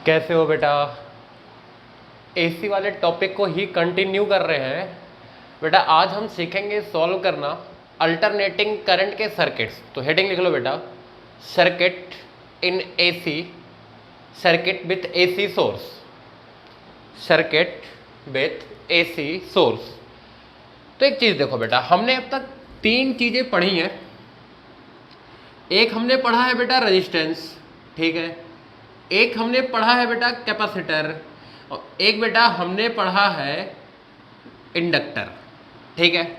कैसे हो बेटा? एसी वाले टॉपिक को ही कंटिन्यू कर रहे हैं बेटा। आज हम सीखेंगे सॉल्व करना अल्टरनेटिंग करंट के सर्किट्स। तो हेडिंग लिख लो बेटा, circuit in AC, circuit with AC source, circuit with AC source. तो एक चीज देखो बेटा, हमने अब तक तीन चीजें पढ़ी हैं। एक हमने पढ़ा है बेटा रेजिस्टेंस, ठीक है। एक हमने पढ़ा है बेटा कैपेसिटर, और एक बेटा हमने पढ़ा है इंडक्टर, ठीक है।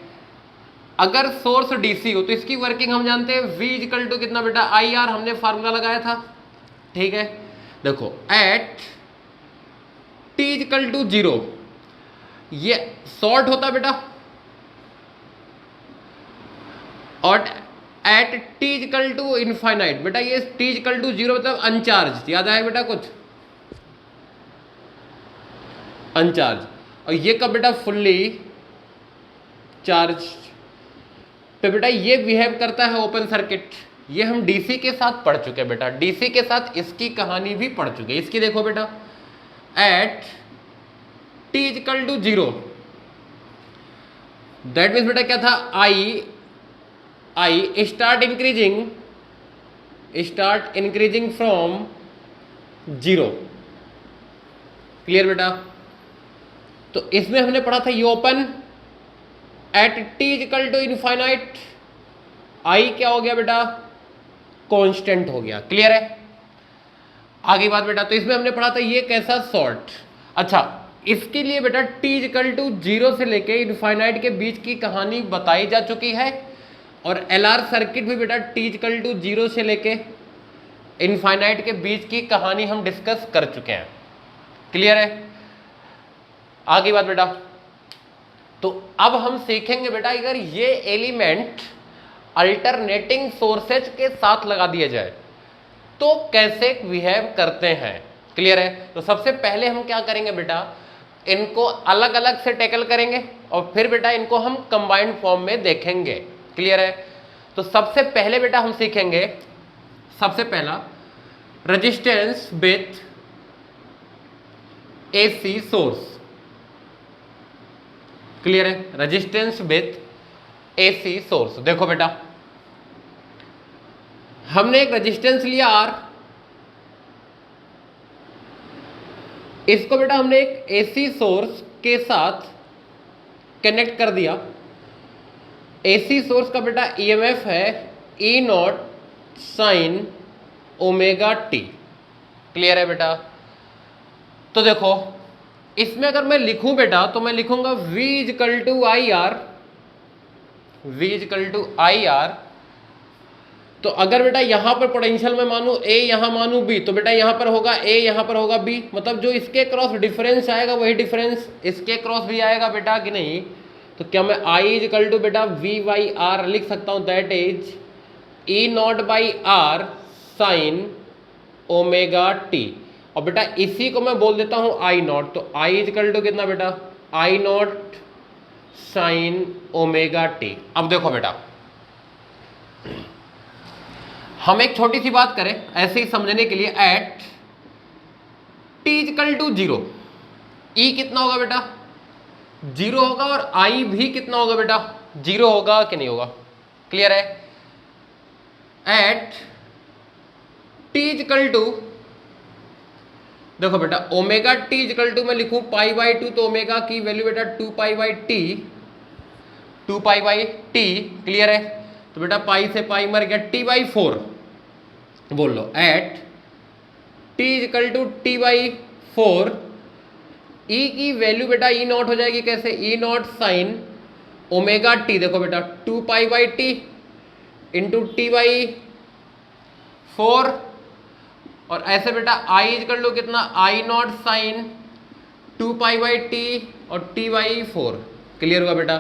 अगर सोर्स डीसी हो तो इसकी वर्किंग हम जानते हैं, V इक्वल टू कितना बेटा, IR, हमने फार्मूला लगाया था, ठीक है। देखो एट T इक्वल टू 0 ये शॉर्ट होता बेटा, और at T equal to infinite बेटा, ये T इक्वल टू 0 मतलब अनचार्ज, याद आया बेटा कुछ, अनचार्ज। और ये कब बेटा, फुल्ली चार्ज। तो बेटा ये बिहेव करता है ओपन सर्किट। ये हम डीसी के साथ पढ़ चुके हैं बेटा, डीसी के साथ इसकी कहानी भी पढ़ चुके हैं। इसकी देखो बेटा, at T equal to 0 that means बेटा क्या था, I start increasing from 0। Clear बेटा? तो इसमें हमने पढ़ा था ये open at T equal to infinite, I क्या हो गया बेटा, कांस्टेंट हो गया। क्लियर है? आगे बात बेटा, तो इसमें हमने पढ़ा था ये कैसा, शॉर्ट। अच्छा, इसके लिए बेटा T इक्वल टू 0 से लेके इनफाइनाइट के बीच की कहानी बताई जा चुकी है, और LR सर्किट भी बेटा T इक्वल टू 0 से लेके इनफाइनाइट के बीच की कहानी हम डिस्कस कर चुके हैं। क्लियर है? आगे बात बेटा, तो अब हम सीखेंगे बेटा, अगर ये एलिमेंट अल्टरनेटिंग सोर्सेज के साथ लगा दिया जाए तो कैसे बिहेव करते हैं। क्लियर है? तो सबसे पहले हम क्या करेंगे बेटा, इनको अलग अलग से टैकल करेंगे, और फिर बेटा इनको हम कंबाइंड फॉर्म में देखेंगे। क्लियर है? तो सबसे पहले बेटा हम सीखेंगे, सबसे पहला resistance with AC source. Clear है? Resistance with AC source. देखो बेटा, हमने एक रेजिस्टेंस लिया R, इसको बेटा हमने एक एसी सोर्स के साथ कनेक्ट कर दिया। एसी सोर्स का बेटा EMF है E0 sign omega T. Clear है बेटा? तो देखो इसमें अगर मैं लिखूं बेटा, तो मैं लिखूंगा V equal to IR, V equal to IR। तो अगर बेटा यहां पर पोटेंशियल में मानू A, यहां मानू B, तो बेटा यहां पर होगा A, यहां पर होगा B, मतलब जो इसके क्रॉस डिफरेंस आएगा वही डिफरेंस इसके क्रॉस भी आएगा बेटा, कि नहीं? तो क्या मैं I इक्वल टू बेटा V/R लिख सकता हूं, that is E0 by R sign omega t. और बेटा इसी को मैं बोल देता हूं I0, तो I इक्वल टू कितना बेटा, I0 साइन ओमेगा टी। अब देखो बेटा, हम एक छोटी सी बात करें ऐसे ही समझने के लिए, at T equal to 0 E कितना होगा बेटा, 0 होगा, और I भी कितना होगा बेटा, 0 होगा कि नहीं होगा। क्लियर है? एट T इक्वल टू, देखो बेटा ओमेगा T इक्वल टू मैं लिखूं π/2, तो ओमेगा की वैल्यू बेटा 2π/T, 2π/T। क्लियर है? तो बेटा पाई से पाई मर गया, T/4 बोल लो। At T equal to T/4, E की वैल्यू बेटा E0 हो जाएगी, कैसे, E0 साइन ओमेगा टी। देखो बेटा 2π/T इंटू T/4, और ऐसे बेटा I इक्वल टू कितना, I0 साइन 2π/T और T/4। क्लियर हुआ बेटा?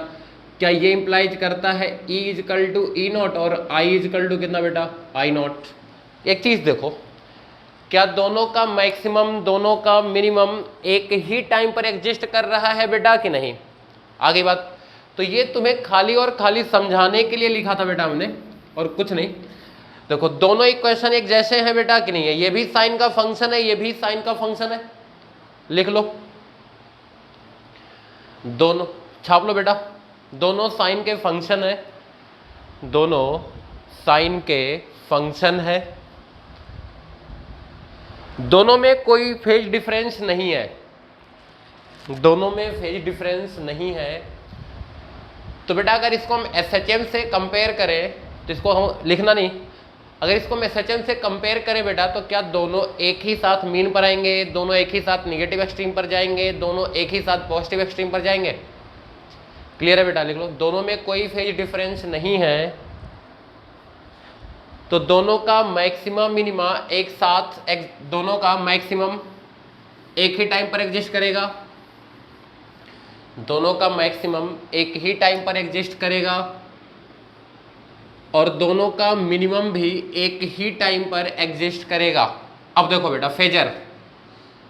क्या ये इंप्लाइज करता है E इक्वल टू E0 और I इक्वल टू कितना बेटा, I0। एक चीज देखो, क्या दोनों का मैक्सिमम, दोनों का मिनिमम एक ही टाइम पर एग्जिस्ट कर रहा है बेटा, कि नहीं? आगे बात, तो ये तुम्हें खाली और खाली समझाने के लिए लिखा था बेटा हमने, और कुछ नहीं। देखो दोनों इक्वेशन एक जैसे हैं बेटा कि नहीं है, ये भी साइन का फंक्शन है, ये भी साइन का फंक्शन है, लिख लो, दोनों छाप लो बेटा, दोनों साइन के फंक्शन है, दोनों साइन के फंक्शन है, दोनों में कोई फेज डिफरेंस नहीं है, दोनों में फेज डिफरेंस नहीं है। तो बेटा अगर इसको हम SHM से कंपेयर करें तो इसको हम लिखना नहीं, अगर इसको हम SHM से कंपेयर करें बेटा तो क्या दोनों एक ही साथ मीन पर आएंगे, दोनों एक ही साथ निगेटिव एक्सट्रीम पर जाएंगे, दोनों एक ही साथ पॉजिटिव एक्सट्रीम पर जाएंगे? क्लियर है बेटा, लिख लो, दोनों में कोई फेज डिफरेंस नहीं है, तो दोनों का मैक्सिमम मिनिमा एक साथ, दोनों का मैक्सिमम एक ही टाइम पर एग्जिस्ट करेगा, दोनों का मैक्सिमम एक ही टाइम पर एग्जिस्ट करेगा, और दोनों का मिनिमम भी एक ही टाइम पर एग्जिस्ट करेगा। अब देखो बेटा फेजर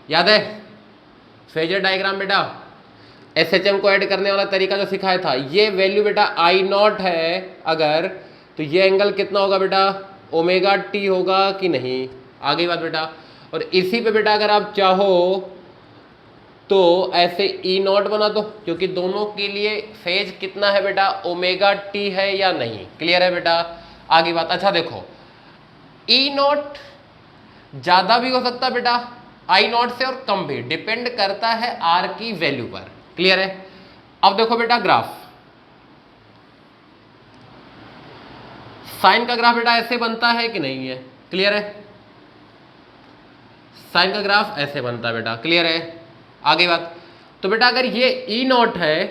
याद है, फेजर डायग्राम बेटा SHM को ऐड करने वाला तरीका जो सिखाया था, ये वैल्यू बेटा I0 है अगर, तो ये एंगल कितना होगा बेटा, ओमेगा टी होगा कि नहीं, आगे बात बेटा। और इसी पे बेटा अगर आप चाहो तो ऐसे E0 बना दो, क्योंकि दोनों के लिए फेज कितना है बेटा, ओमेगा टी है या नहीं, क्लियर है बेटा, आगे बात। अच्छा देखो E0 ज़्यादा भी हो सकता है बेटा I0 से, और कम भी, डिपेंड करता है R की वैल्यू पर, क्लियर है। अब देखो बेटा ग्राफ, साइन का ग्राफ बेटा ऐसे बनता है कि नहीं है, क्लियर है, साइन का ग्राफ ऐसे बनता है बेटा, क्लियर है, आगे बात। तो बेटा अगर ये E0 है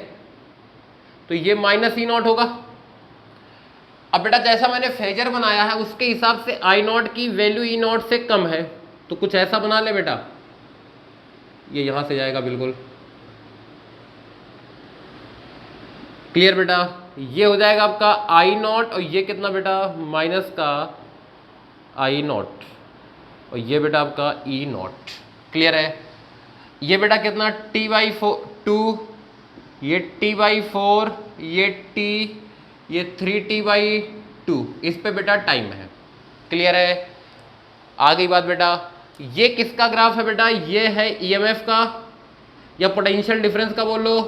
तो ये -E0 होगा। अब बेटा जैसा मैंने फेजर बनाया है उसके हिसाब से I0 की वैल्यू E0 से कम है, तो कुछ ऐसा बना ले बेटा, ये यहां से जाएगा बिल्कुल, क्लियर बेटा, ये हो जाएगा आपका I0, और ये कितना बेटा माइनस का I0, और ये बेटा आपका E0, क्लियर है। ये बेटा कितना T/2, ये T/4, ये T, ये 3T/2, इस पे बेटा टाइम है, क्लियर है, आ गई बात बेटा। ये किसका ग्राफ है बेटा, ये है EMF का या पोटेंशियल डिफरेंस का बोल लो,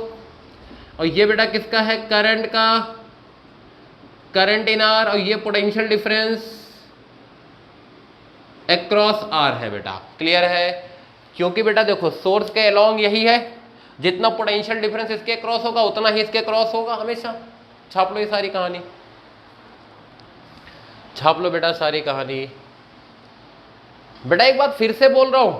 और ये बेटा किसका है, करंट का, करंट इन R, और ये पोटेंशियल डिफरेंस अक्रॉस R है बेटा, क्लियर है। क्योंकि बेटा देखो सोर्स के अलोंग यही है, जितना पोटेंशियल डिफरेंस इसके क्रॉस होगा उतना ही इसके क्रॉस होगा हमेशा। छाप लो ये सारी कहानी, छाप लो बेटा सारी कहानी। बेटा एक बात फिर से बोल रहा हूं,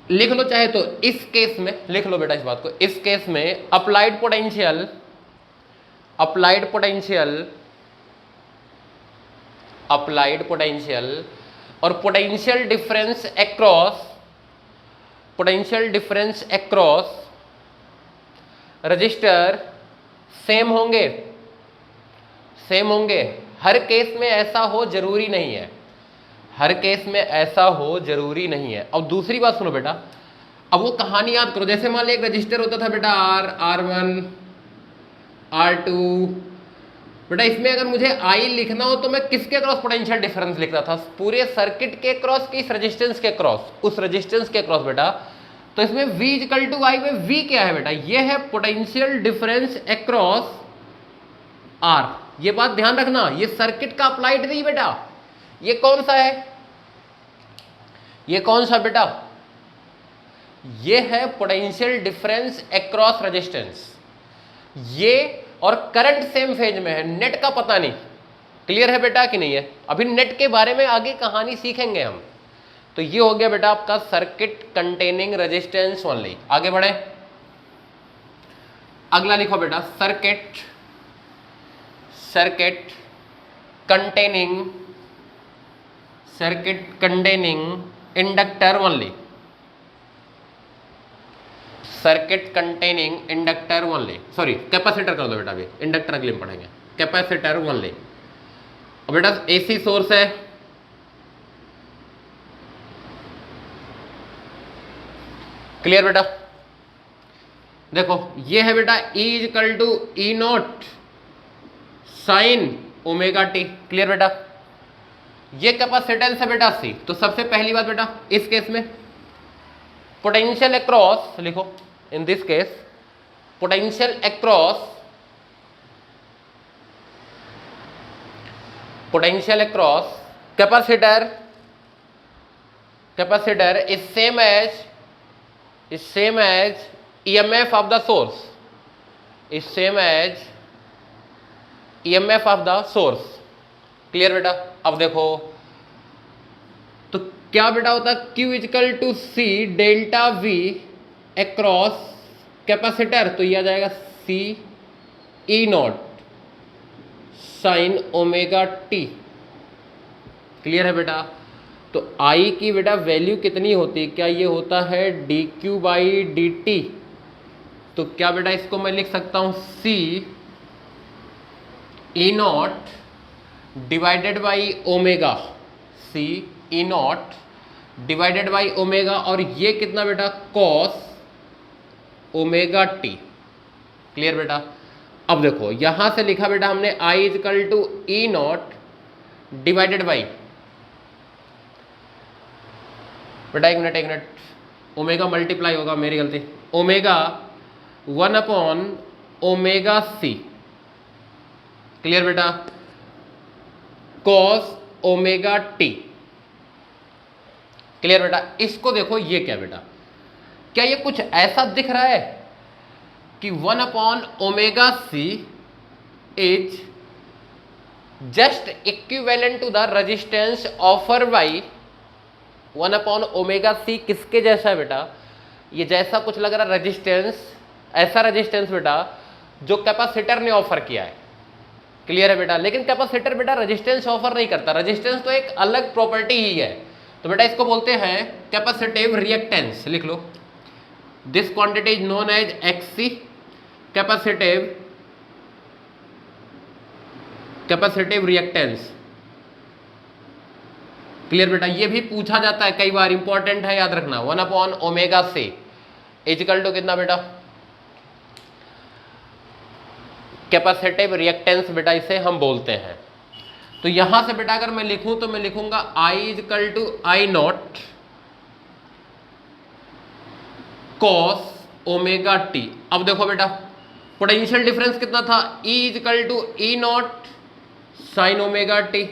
लिख लो चाहे तो, इस केस में लिख लो बेटा इस बात को, इस केस में applied potential, applied potential, applied potential और potential difference across, potential difference across resistor same होंगे, सेम होंगे। हर केस में ऐसा हो जरूरी नहीं है, हर केस में ऐसा हो जरूरी नहीं है। अब दूसरी बात सुनो बेटा, अब वो कहानी याद करो, जैसे मान लो एक रजिस्टर होता था बेटा R1, R2, बेटा इसमें अगर मुझे I लिखना हो तो मैं किसके क्रॉस पोटेंशियल डिफरेंस लिखता था, पूरे सर्किट के क्रॉस की, इस रेजिस्टेंस के क्रॉस, उस रेजिस्टेंस के क्रॉस बेटा। तो इसमें V = I में V क्या है बेटा, ये है पोटेंशियल डिफरेंस अक्रॉस R, ये बात ध्यान रखना, ये सर्किट का अप्लाइड नहीं बेटा, ये कौन सा है, ये कौन सा बेटा, ये है पोटेंशियल डिफरेंस अक्रॉस रेजिस्टेंस, ये और करंट सेम फेज में है, नेट का पता नहीं, क्लियर है बेटा कि नहीं है। अभी नेट के बारे में आगे कहानी सीखेंगे हम। तो ये हो गया बेटा आपका सर्किट कंटेनिंग रेजिस्टेंस ओनली। आगे बढ़े, अगला लिखो बेटा circuit, circuit containing, circuit containing inductor only, circuit containing inductor only, sorry capacitor कर दो बेटा, अभी इंडक्टर अगले में पढ़ेंगे, कैपेसिटर ओनली। और बेटा AC सोर्स है, क्लियर बेटा, देखो ये है बेटा E = E0 sign omega T. Clear बेटा, ये कैपेसिटेंस है बेटा सी। तो सबसे पहली बात बेटा इस केस में पोटेंशियल अक्रॉस लिखो, in this case potential across capacitor is same as EMF of the source, clear बेटा। अब देखो तो क्या बेटा होता है Q equal to C delta V across capacitor, तो यह आ जाएगा C E nought sine omega T. Clear है बेटा। तो I की बेटा वैल्यू कितनी होती है, क्या ये होता है dQ बाई डी टी। तो क्या बेटा इसको मैं लिख सकता हूं C E nought divided by omega, C E nought divided by omega, और ये कितना बेटा कॉस ओमेगा टी। क्लियर बेटा। अब देखो यहां से लिखा बेटा हमने I equal to E nought divided by, बेटा एक मिनट, ओमेगा मल्टीप्लाई होगा, मेरी गलती, omega 1 upon omega C. Clear बेटा, कॉस ओमेगा टी। क्लियर बेटा। इसको देखो ये क्या बेटा, क्या ये कुछ ऐसा दिख रहा है कि 1 upon omega C is just equivalent to the resistance offer by 1 upon omega C. किसके जैसा है बेटा, ये जैसा कुछ लग रहा है रेजिस्टेंस, ऐसा रेजिस्टेंस बेटा जो कैपेसिटर ने ऑफर किया है। क्लियर है बेटा। लेकिन कैपेसिटर बेटा रेजिस्टेंस ऑफर नहीं करता, रेजिस्टेंस तो एक अलग प्रॉपर्टी ही है। तो बेटा इसको बोलते हैं कैपेसिटिव रिएक्टेंस। लिख लो, this quantity is known as XC, capacitive reactance. Clear बेटा। ये भी पूछा जाता है कई बार, इंपॉर्टेंट है याद रखना। 1 अपॉन ओमेगा से इजकल टू कितना बेटा कैपेसिटिव रिएक्टेंस बेटा इसे हम बोलते हैं। तो यहां से बेटा अगर मैं लिखूं तो मैं लिखूंगा I equal to I nought cos omega T. अब देखो बेटा पोटेंशियल डिफरेंस कितना था, E equal to E nought sine omega T.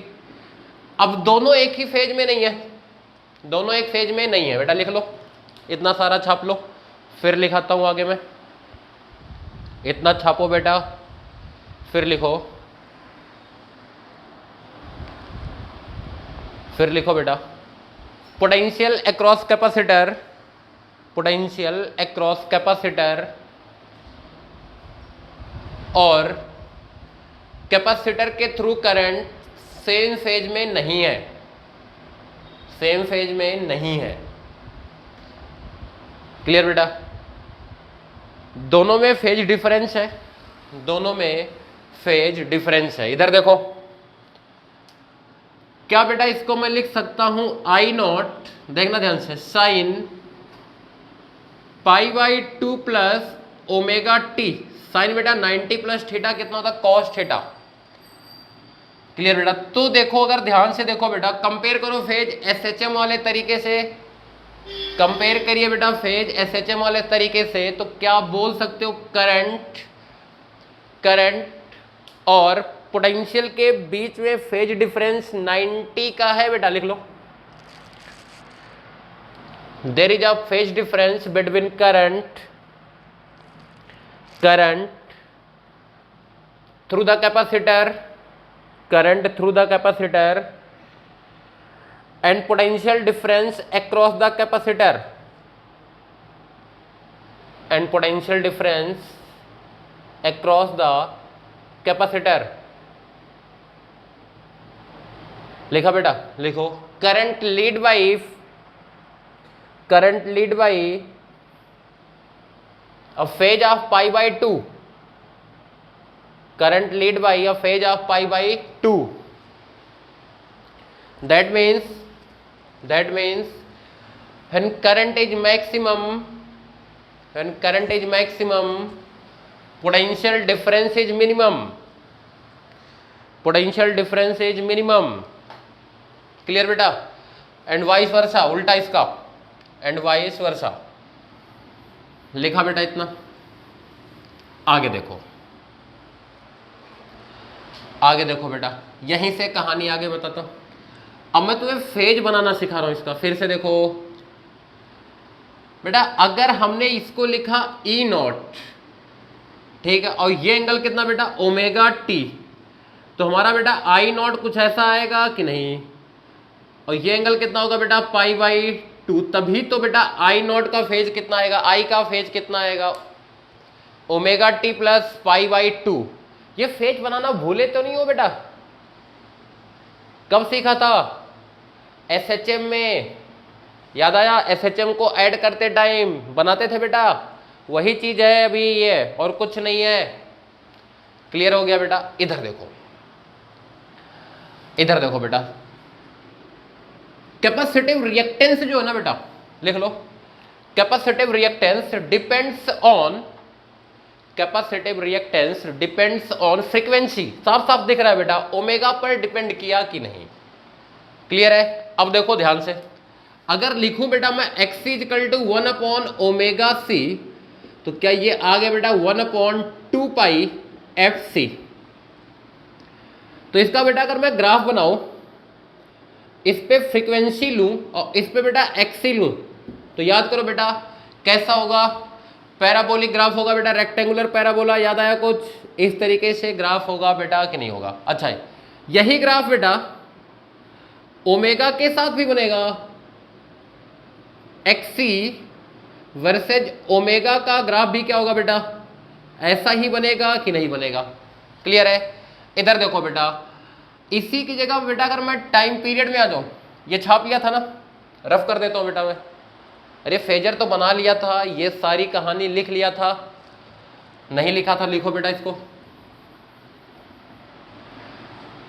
अब दोनों एक ही फेज में नहीं है, दोनों एक फेज में नहीं है बेटा। लिख लो, इतना सारा छाप लो, फिर लिखाता हूं आगे मैं। इतना छापो बेटा, फिर लिखो, फिर लिखो बेटा पोटेंशियल अक्रॉस कैपेसिटर और कैपेसिटर के थ्रू करंट सेम फेज में नहीं है, सेम फेज में नहीं है। क्लियर बेटा। दोनों में फेज डिफरेंस है, दोनों में फेज डिफरेंस है। इधर देखो क्या बेटा इसको मैं लिख सकता हूं I नॉट, देखना ध्यान से, sine pi by 2 plus omega T. Sine बेटा 90 प्लस थीटा कितना होता है कॉस थीटा। क्लियर बेटा। तो देखो अगर ध्यान से देखो बेटा, कंपेयर करो फेज एसएचएम वाले तरीके से, कंपेयर करिए बेटा फेज एसएचएम वाले तरीके से, तो क्या बोल सकते हो करंट और पोटेंशियल के बीच में फेज डिफरेंस 90 का है बेटा। लिख लो, there is a phase difference between current through the capacitor, current through the capacitor and potential difference across the capacitor and potential difference across the capacitor। लिखा बेटा, लिखो current lead by a phase of pi by 2, current lead by a phase of pi by 2। that means when current is maximum potential difference is minimum। Potential difference is minimum. Clear बेटा? And vice versa, उल्टा इसका, and vice versa. लिखा बेटा इतना? आगे देखो, आगे देखो बेटा, यहीं से कहानी आगे बताता हूं। अब मैं तुम्हें फेज बनाना सिखा रहा हूं इसका। फिर से देखो बेटा, अगर हमने इसको लिखा ई नॉट, ठीक है, और ये एंगल कितना बेटा? ओमेगा टी, तो हमारा बेटा आई नॉट कुछ ऐसा आएगा कि नहीं? और ये एंगल कितना होगा बेटा? पाई बाई टू। तभी तो बेटा आई नॉट का फेज कितना आएगा? आई का फेज कितना आएगा? Omega T plus pi by to. ये फेज बनाना भूले तो नहीं हो बेटा? कब सीखा था? एसएचएम में, याद आया? एसएचएम को ऐड करते टाइम बनाते थे बेटा, वही चीज है अभी ये, और कुछ नहीं है। क्लियर हो गया बेटा? इधर देखो, इधर देखो बेटा, कैपेसिटिव रिएक्टेंस जो है ना बेटा, लिख लो, capacitive reactance depends on, capacitive reactance depends on frequency. साफ साफ दिख रहा है बेटा, ओमेगा पर डिपेंड किया कि नहीं। क्लियर है? अब देखो ध्यान से, अगर लिखूं बेटा मैं x equal to 1 upon omega C, तो क्या ये आ गया बेटा 1 अपॉन 2 पाई एफ सी। तो इसका बेटा अगर मैं ग्राफ बनाऊं, इस पे फ्रीक्वेंसी लूं और इस पे बेटा एक्सी लूं, तो याद करो बेटा कैसा होगा? पैराबोलिक ग्राफ होगा बेटा, रेक्टेंगुलर पैराबोला। याद आया कुछ? इस तरीके से ग्राफ होगा बेटा कि नहीं होगा? अच्छा है, यही ग्राफ बेटा ओमेगा के साथ भी बनेगा। एक्सी वर्सेज ओमेगा का ग्राफ भी क्या होगा बेटा? ऐसा ही बनेगा कि नहीं बनेगा? क्लियर है? इधर देखो बेटा, इसी की जगह बेटा अगर मैं टाइम पीरियड में आ जाऊं, ये छाप लिया था ना, रफ कर देता हूं बेटा मैं। अरे फेजर तो बना लिया था, ये सारी कहानी लिख लिया था, नहीं लिखा था, लिखो बेटा इसको।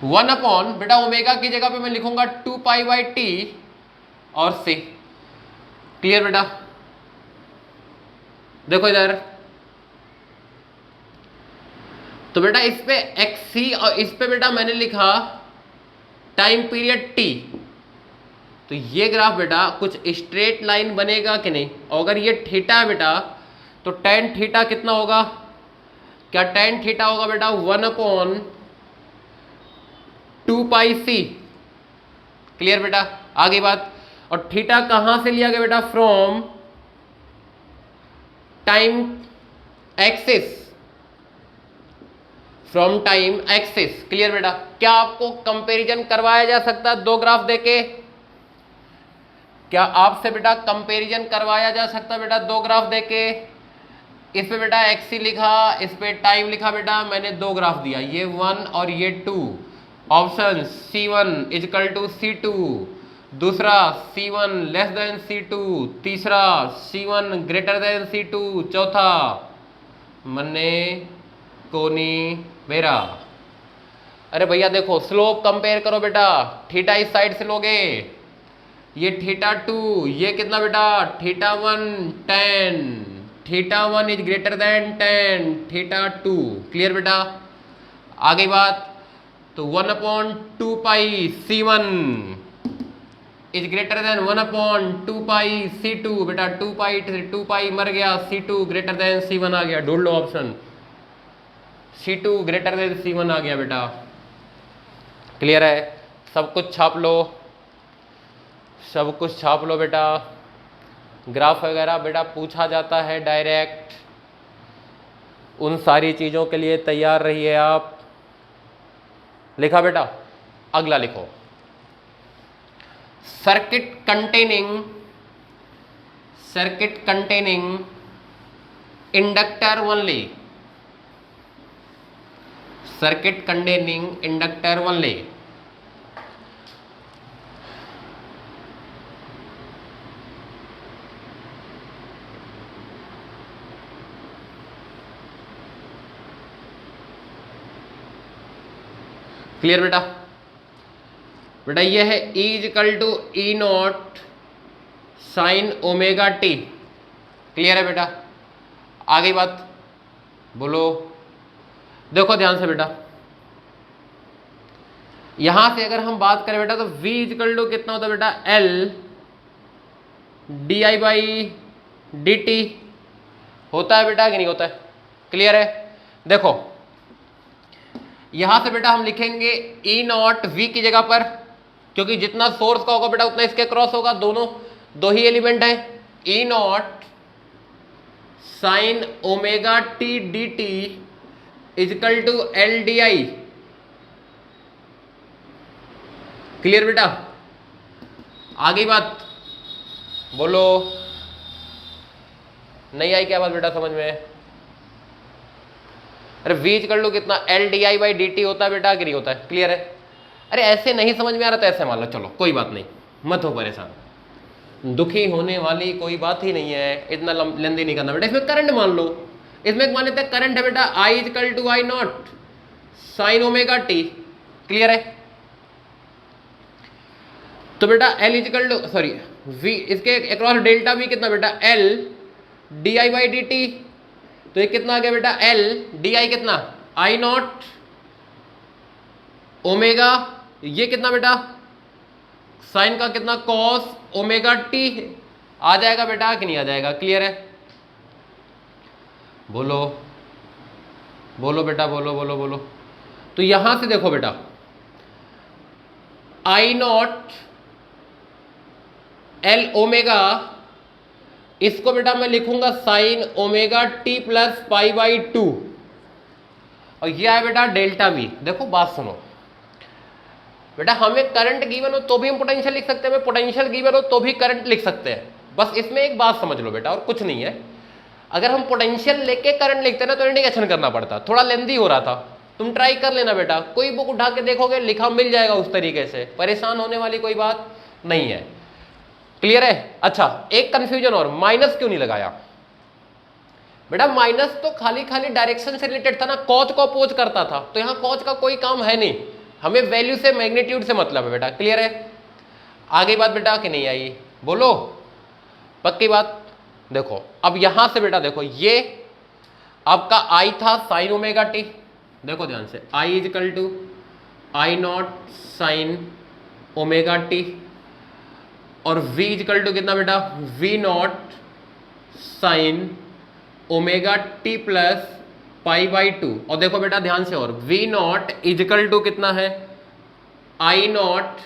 1 अपॉन बेटा ओमेगा की जगह पे मैं लिखूंगा 2 पाई बाई टी और सी। क्लियर बेटा? देखो इधर, तो बेटा इस पे एक्सी और इस पे बेटा मैंने लिखा टाइम पीरियड टी, तो ये ग्राफ बेटा कुछ स्ट्रेट लाइन बनेगा कि नहीं? और अगर ये थीटा है बेटा, तो टेन थीटा कितना होगा? क्या टेन थीटा होगा बेटा 1 अपॉन 2 पाई सी। क्लियर बेटा? आगे बात, और थीटा कहां से लिया गया बेटा? From time axis, from time axis. Clear बेटा? क्या आपको कंपैरिजन करवाया जा सकता है दो ग्राफ देके? क्या आपसे बेटा कंपैरिजन करवाया जा सकता है बेटा दो ग्राफ देके? इस पे बेटा एक्सी लिखा, इस पे टाइम लिखा बेटा, मैंने दो ग्राफ दिया, ये 1 और ये 2। Option C1 is equal to C2, दूसरा C1 लेस देन C2, तीसरा C1 ग्रेटर देन C2, चौथा मन्ने कोनी मेरा। अरे भैया देखो, स्लोप कंपेयर करो बेटा, थीटा इस साइड से लोगे, ये थीटा 2, ये कितना बेटा? Theta 1 10, theta 1 is greater than 10 theta 2। Clear बेटा? आगे बात, तो 1 upon 2 pi C1 is greater than 1 upon 2 pi C2। बेटा 2 पाई मर गया, C2 ग्रेटर देन C1 आ गया। ढूंढ लो option, C2 greater than C1 आ गया बेटा। क्लियर है? सब कुछ छाप लो, सब कुछ छाप लो बेटा। ग्राफ वगैरह बेटा पूछा जाता है डायरेक्ट, उन सारी चीज़ों के लिए तैयार रहिए आप। लिखा बेटा? अगला लिखो, circuit containing inductor only, circuit containing inductor only. Clear बेटा? बेटा ये है E equal to E not sine omega T. Clear है बेटा? आगे बात बोलो, देखो ध्यान से बेटा, यहां से अगर हम बात करें बेटा तो v इक्वल टू कितना होता है बेटा L di बाई dt होता है बेटा कि नहीं होता है? क्लियर है? देखो यहां से बेटा हम लिखेंगे ई नॉट वी की जगह पर, क्योंकि जितना सोर्स का होगा बेटा उतना इसके क्रॉस होगा, दोनों दो ही एलिमेंट है। E not sine omega t d t equal to L d i. Clear बेटा? आगे बात बोलो, नहीं आई क्या बात बेटा समझ में? अरे v इक्वल टू कितना L d I by D T होता है बेटा कि नहीं होता है? क्लियर है? अरे ऐसे नहीं समझ में आ रहा तो ऐसे मान लो, चलो कोई बात नहीं, मत हो परेशान, दुखी होने वाली कोई बात ही नहीं है, इतना लेंदी नहीं करना बेटा। इसमें करंट मान लो, इसमें मान लेते हैं करंट है बेटा I equal to I not sine omega T. Clear है? तो बेटा L equal to sorry V, इसके अक्रॉस डेल्टा V कितना बेटा L D I by D T. तो ये कितना आ गया बेटा L डी आई कितना आई नॉट ओमेगा, ये कितना बेटा साइन का कितना कॉस ओमेगा टी आ जाएगा बेटा कि नहीं आ जाएगा? क्लियर है? बोलो बोलो बेटा, बोलो बोलो बोलो। तो यहां से देखो बेटा आई नॉट एल ओमेगा, इसको बेटा मैं लिखूंगा sign omega T plus pi by two, और ये है बेटा डेल्टा वी। देखो बात सुनो बेटा, हमें करंट गिवन हो तो भी हम पोटेंशियल लिख सकते हैं, हमें पोटेंशियल गिवन हो तो भी करंट लिख सकते हैं। बस इसमें एक बात समझ लो बेटा, और कुछ नहीं है। अगर हम पोटेंशियल लेके करंट लिखते ना तो इंडिकेशन करना पड़ता, थोड़ा लेंदी हो रहा था। तुम ट्राई कर लेना बेटा, कोई बुक उठा के देखोगे लिखा मिल जाएगा उस तरीके से, परेशान होने वाली कोई बात नहीं है। क्लियर है? अच्छा एक कंफ्यूजन और, माइनस क्यों नहीं लगाया बेटा? माइनस तो खाली खाली डायरेक्शन से रिलेटेड था ना, कॉज को अपोज करता था, तो यहाँ कॉज का कोई काम है नहीं, हमें वैल्यू से मैग्नीट्यूड से मतलब है बेटा। क्लियर है? आगे बात बेटा कि नहीं आई? बोलो पक्की बात। देखो अब यहां से बेटा देखो, ये आपका आई था साइन ओमेगा टी, देखो ध्यान से, I is equal to I not sine omega t, और v इज इक्वल टू कितना बेटा v naught sine omega T plus pi by two. और देखो बेटा ध्यान से, और v नॉट इजिकल टू कितना है I naught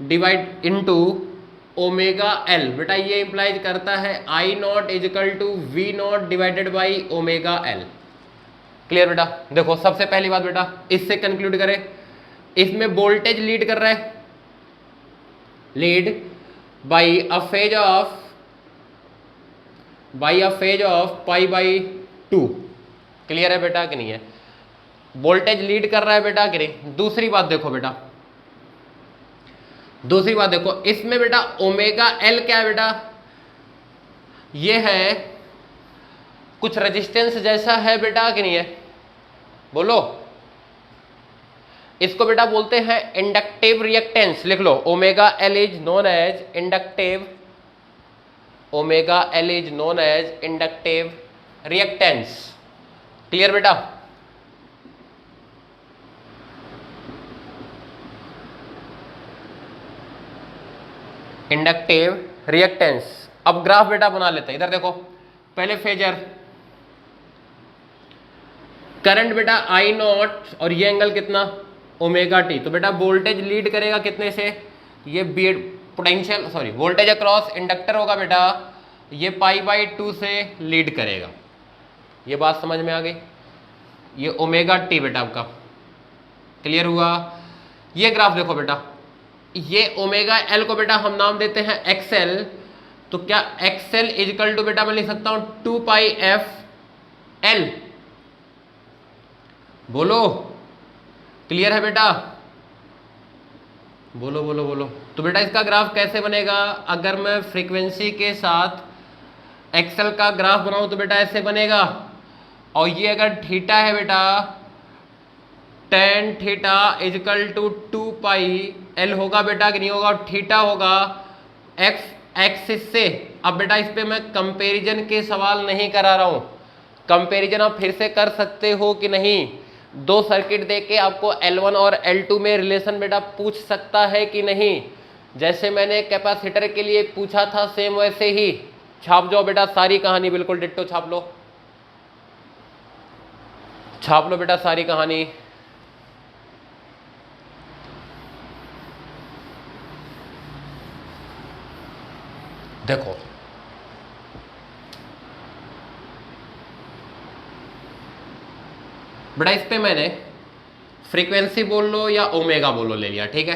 divide into omega L. बेटा ये इंप्लाइज करता है I naught equal to V naught divided by omega L. Clear बेटा? देखो सबसे पहली बात बेटा इससे कंक्लूड करें, इसमें वोल्टेज लीड कर रहा है, lead by a phase of pi by to. Clear है बेटा कि नहीं है? वोल्टेज लीड कर रहा है बेटा कि नहीं? दूसरी बात देखो बेटा, दूसरी बात देखो, इसमें बेटा ओमेगा एल क्या है बेटा? ये है कुछ रेजिस्टेंस जैसा है बेटा कि नहीं है? बोलो। इसको बेटा बोलते हैं इंडक्टिव रिएक्टेंस, लिख लो omega L is known as inductive, omega L is known as inductive reactance. Clear बेटा? Inductive reactance. अब ग्राफ बेटा बना लेते हैं, इधर देखो, पहले फेजर करंट बेटा आई नॉट और ये एंगल कितना ओमेगा टी। तो बेटा वोल्टेज लीड करेगा कितने से? ये बी potential sorry voltage across inductor होगा बेटा, ये पाई बाई टू से लीड करेगा। ये बात समझ में आ गई? ये ओमेगा टी बेटा आपका क्लियर हुआ? ये ग्राफ देखो बेटा, ये ओमेगा एल को बेटा हम नाम देते हैं एक्सएल। तो क्या एक्सएल इजकल टू बेटा मैं लिख सकता हूं 2 पाई एफ एल। बोलो क्लियर है बेटा? बोलो बोलो बोलो। तो बेटा इसका ग्राफ कैसे बनेगा? अगर मैं फ्रीक्वेंसी के साथ एक्सएल का ग्राफ बनाऊं तो बेटा ऐसे बनेगा, और ये अगर थीटा है बेटा tan theta equal to 2 pi L होगा बेटा कि नहीं होगा? और थीटा होगा एक्स एक्सिस से। अब बेटा इस पे मैं कंपैरिजन के सवाल नहीं करा रहा हूं, कंपैरिजन आप फिर से कर सकते हो कि नहीं, दो सर्किट दे के आपको L1 और L2 में रिलेशन बेटा पूछ सकता है कि नहीं। जैसे मैंने कैपेसिटर के लिए पूछा था सेम वैसे ही छाप जाओ बेटा, सारी कहानी बिल्कुल डिट्टो छाप लो, छाप लो बेटा सारी कहानी। देखो बेटा इस पे मैंने फ्रीक्वेंसी बोल लो या ओमेगा बोल लो ले लिया, ठीक है।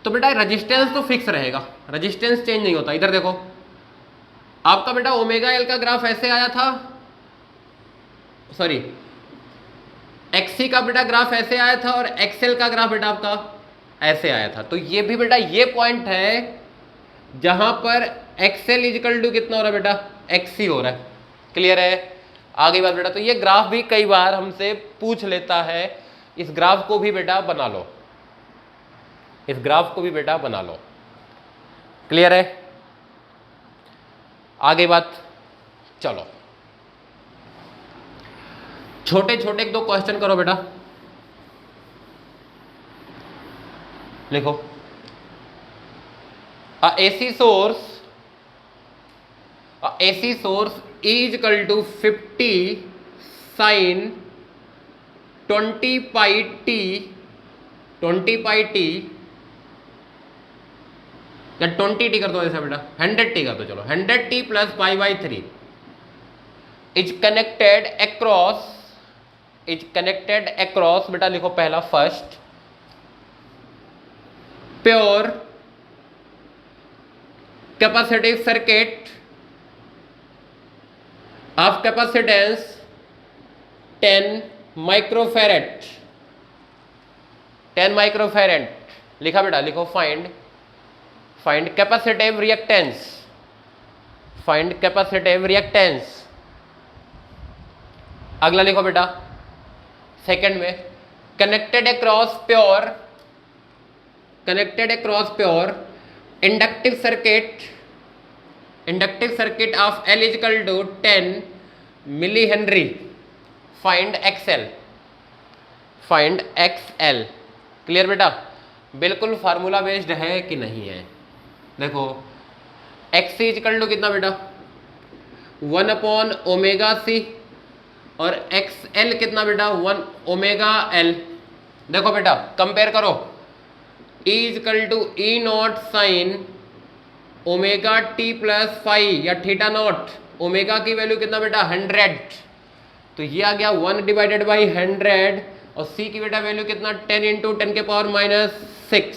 तो बेटा रेजिस्टेंस तो फिक्स रहेगा, रेजिस्टेंस चेंज नहीं होता। इधर देखो आपका बेटा ओमेगा एल का ग्राफ ऐसे आया था, सॉरी एक्सी का बेटा ग्राफ ऐसे आया था और एक्सएल का ग्राफ बेटा आपका ऐसे आया था। तो ये भी बेटा ये पॉइंट है जहां पर एक्सएल इजिकल टू कितना हो रहा है बेटा, एक्सी हो रहा है। क्लियर है? आगे बात बेटा, तो ये ग्राफ भी कई बार हमसे पूछ लेता है, इस ग्राफ को भी बेटा बना लो, इस ग्राफ को भी बेटा बना लो। क्लियर है? आगे बात, चलो छोटे छोटे दो क्वेश्चन करो बेटा, लिखो। AC source is equal to 50 sin 20 pi t या 20t कर दो ऐसा बेटा, 100t कर दो, चलो 100t plus pi by 3 is connected across बेटा लिखो पहला first pure capacitive circuit of capacitance 10 microfarad लिखा बेटा, लिखो फाइंड कैपेसिटिव रिएक्टेंस। अगला लिखो बेटा सेकंड में connected across pure inductive circuit of L equal to 10 milli henry. Find XL। Clear बेटा? बिल्कुल फार्मूला बेस्ड है कि नहीं है? देखो XC इजिकल टू कितना बेटा, 1 अपॉन ओमेगा सी, और XL कितना बेटा, 1 ओमेगा L। देखो बेटा कंपेयर करो, E equal to E nought sine omega T plus five या थीटा नॉट, ओमेगा की वैल्यू कितना बेटा 100, तो ये आ गया 1 डिवाइडेड बाई 100, और C की बेटा वैल्यू कितना 10 इंटू 10 के पावर माइनस 6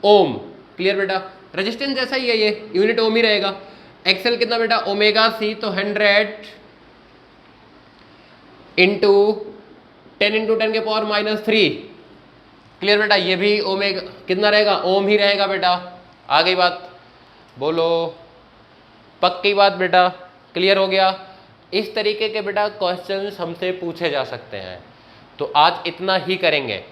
ओम। क्लियर बेटा? रेजिस्टेंस जैसा ही है, ये यूनिट ओम ही रहेगा। XL कितना बेटा ओमेगा C, तो 100 इंटू 10 इंटू 10 के पावर माइनस 3। क्लियर बेटा? ये भी ओमेगा कितना रहेगा, ओम ही रहेगा बेटा। आ गई बात, बोलो पक्की बात बेटा? क्लियर हो गया? इस तरीके के बेटा क्वेश्चंस हमसे पूछे जा सकते हैं। तो आज इतना ही करेंगे।